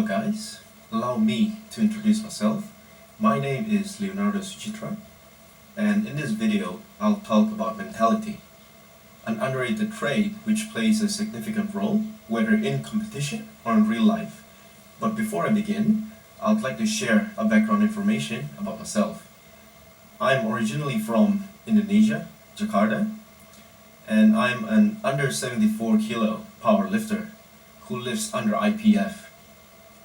guys, allow me to introduce myself. My name is Leonardo, and in this video I'll talk about mentality, an underrated trait which plays a significant role whether in competition or in real life. But before I begin, I'd like to share a background information about myself. I'm originally from Indonesia, Jakarta, and I'm an under 74 kilo power lifter who lives under IPF.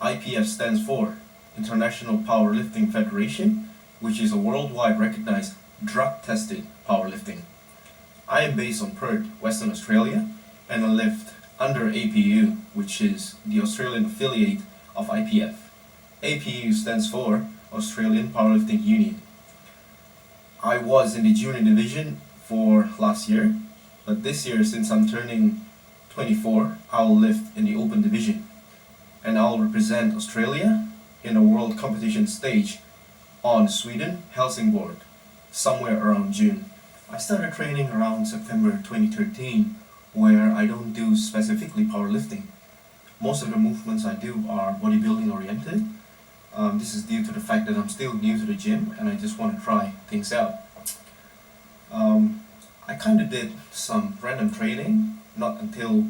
IPF stands for International Powerlifting Federation, which is a worldwide recognized drug-tested powerlifting. I am based on Perth, Western Australia, and I lift under APU, which is the Australian affiliate of IPF. APU stands for Australian Powerlifting Union. I was in the junior division for last year, but this year, since I'm turning 24, I'll lift in the open division, and I'll represent Australia in a world competition stage on Sweden, Helsingborg, somewhere around June. I started training around September 2013, where I don't do specifically powerlifting. Most of the movements I do are bodybuilding oriented. This is due to the fact that I'm still new to the gym and I just want to try things out. I kind of did some random training, not until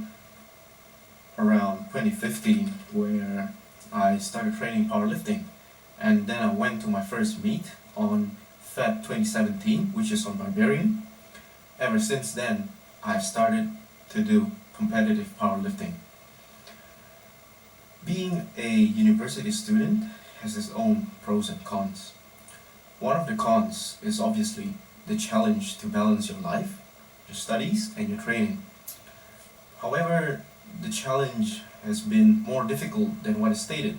around 2015, where I started training powerlifting, and then I went to my first meet on Feb 2017, which is on Barbarian. Ever since then, I've started to do competitive powerlifting. Being a university student has its own pros and cons. One of the cons is obviously the challenge to balance your life, your studies, and your training. However, the challenge has been more difficult than what is stated.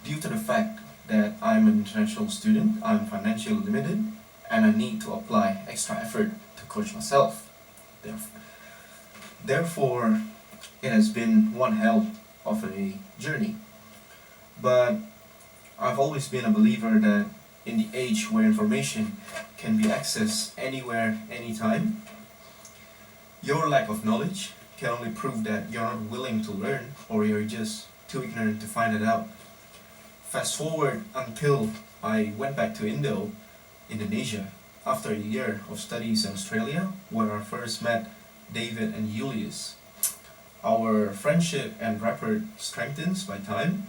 Due to the fact that I'm an international student, I'm financially limited, and I need to apply extra effort to coach myself. Therefore, it has been one hell of a journey. But I've always been a believer that in the age where information can be accessed anywhere, anytime, your lack of knowledge can only prove that you're not willing to learn, or you're just too ignorant to find it out. Fast forward until I went back to Indonesia, after a year of studies in Australia, where I first met David and Julius. Our friendship and rapport strengthens by time,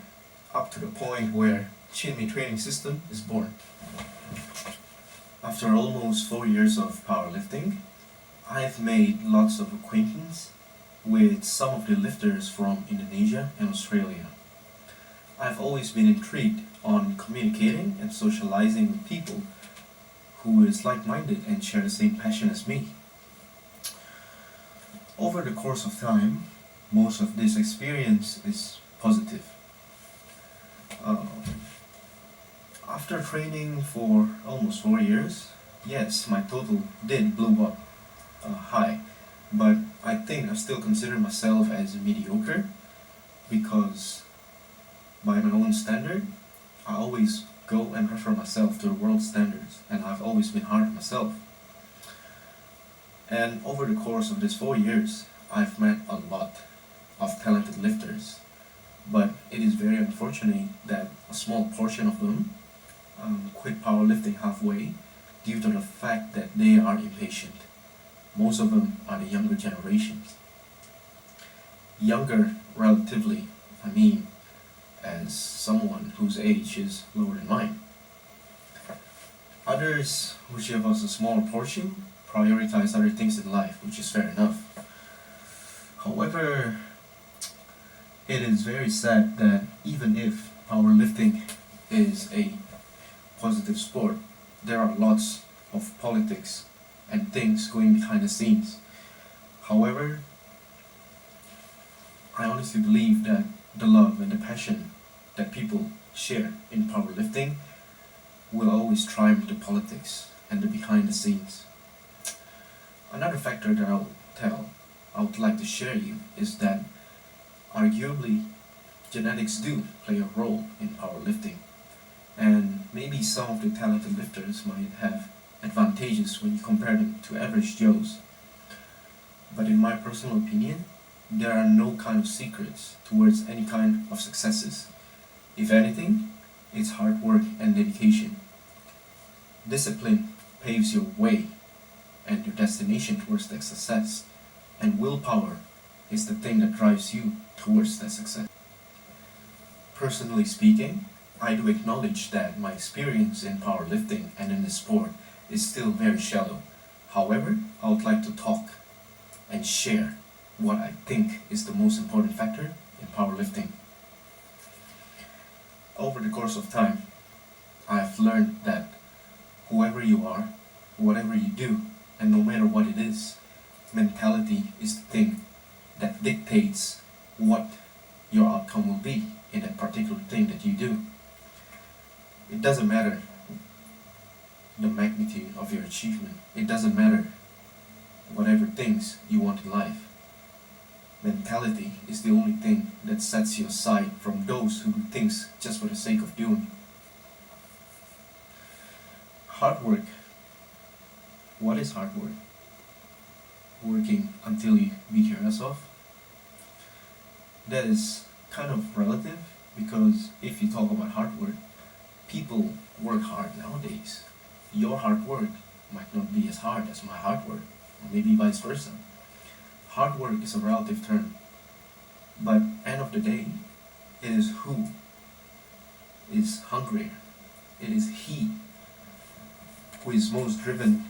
up to the point where Chinmi training system is born. After almost 4 years of powerlifting, I've made lots of acquaintance with some of the lifters from Indonesia and Australia. I've always been intrigued on communicating and socializing with people who is like-minded and share the same passion as me. Over the course of time, most of this experience is positive. After training for almost 4 years, yes, my total did blow up high, but I think I still consider myself as mediocre, because by my own standard, I always go and refer myself to the world standards, and I've always been hard on myself. And over the course of these 4 years, I've met a lot of talented lifters, but it is very unfortunate that a small portion of them quit powerlifting halfway due to the fact that they are impatient. Most of them are the younger generations. Younger, relatively, I mean, as someone whose age is lower than mine. Others, which give us a smaller portion, prioritize other things in life, which is fair enough. However, it is very sad that even if powerlifting is a positive sport, there are lots of politics and things going behind the scenes. However, I honestly believe that the love and the passion that people share in powerlifting will always triumph the politics and the behind the scenes. Another factor that I would like to share you is that arguably genetics do play a role in powerlifting, and maybe some of the talented lifters might have advantages when you compare them to average Joes. But in my personal opinion, there are no kind of secrets towards any kind of successes. If anything, it's hard work and dedication. Discipline paves your way and your destination towards that success, and willpower is the thing that drives you towards that success. Personally speaking, I do acknowledge that my experience in powerlifting and in this sport is still very shallow. However, I would like to talk and share what I think is the most important factor in powerlifting. Over the course of time, I have learned that whoever you are, whatever you do, and no matter what it is, mentality is the thing that dictates what your outcome will be in that particular thing that you do. It doesn't matter the magnitude of your achievement. It doesn't matter whatever things you want in life. Mentality is the only thing that sets you aside from those who do things just for the sake of doing. Hard work. What is hard work? Working until you beat your ass off? That is kind of relative, because if you talk about hard work, people work hard nowadays. Your hard work might not be as hard as my hard work, or maybe vice versa. Hard work is a relative term, but end of the day, it is who is hungrier. It is he who is most driven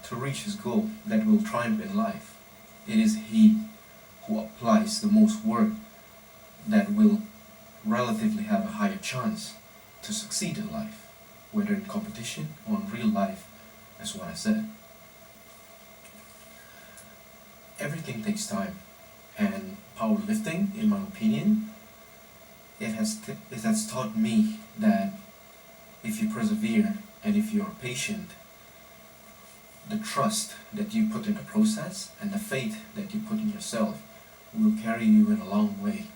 to reach his goal that will triumph in life. It is he who applies the most work that will relatively have a higher chance to succeed in life, whether in competition or in real life, as what I said. Everything takes time, and powerlifting, in my opinion, it has taught me that if you persevere and if you're patient, the trust that you put in the process and the faith that you put in yourself will carry you in a long way.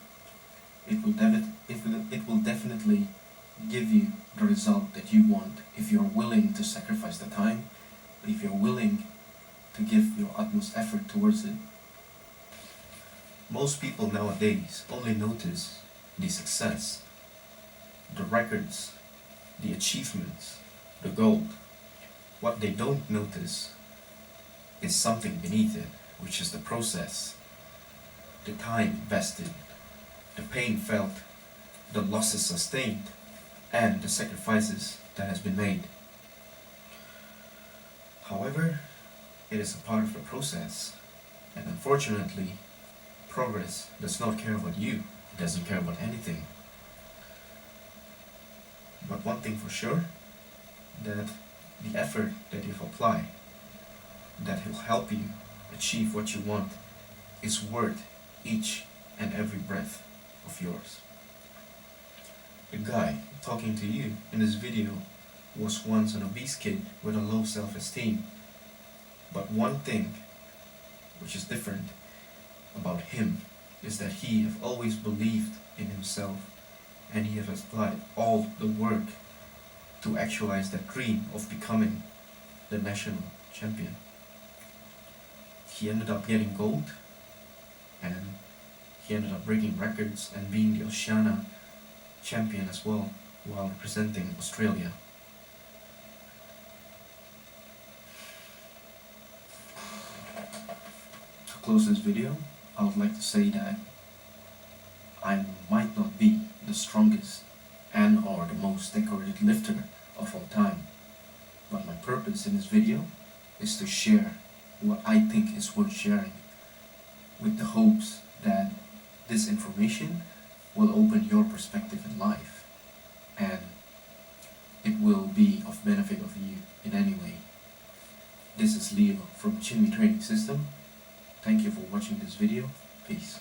It will definitely give you the result that you want if you're willing to sacrifice the time, if you're willing to give your utmost effort towards it. Most people nowadays only notice the success, the records, the achievements, the gold. What they don't notice is something beneath it, which is the process, the time invested, the pain felt, the losses sustained, and the sacrifices that has been made. However, it is a part of the process, and unfortunately, progress does not care about you. It doesn't care about anything. But one thing for sure, that the effort that you've applied, that will help you achieve what you want, is worth each and every breath of yours. The guy talking to you in this video was once an obese kid with a low self-esteem. But one thing which is different about him is that he have always believed in himself, and he has applied all the work to actualize that dream of becoming the national champion. He ended up getting gold, and he ended up breaking records and being the Oceania champion as well, while representing Australia. To close this video, I would like to say that I might not be the strongest and or the most decorated lifter of all time, but my purpose in this video is to share what I think is worth sharing, with the hopes that this information will open your perspective in life, and it will be of benefit of you in any way. This is Leo from Chinmi Training System. Thank you for watching this video. Peace.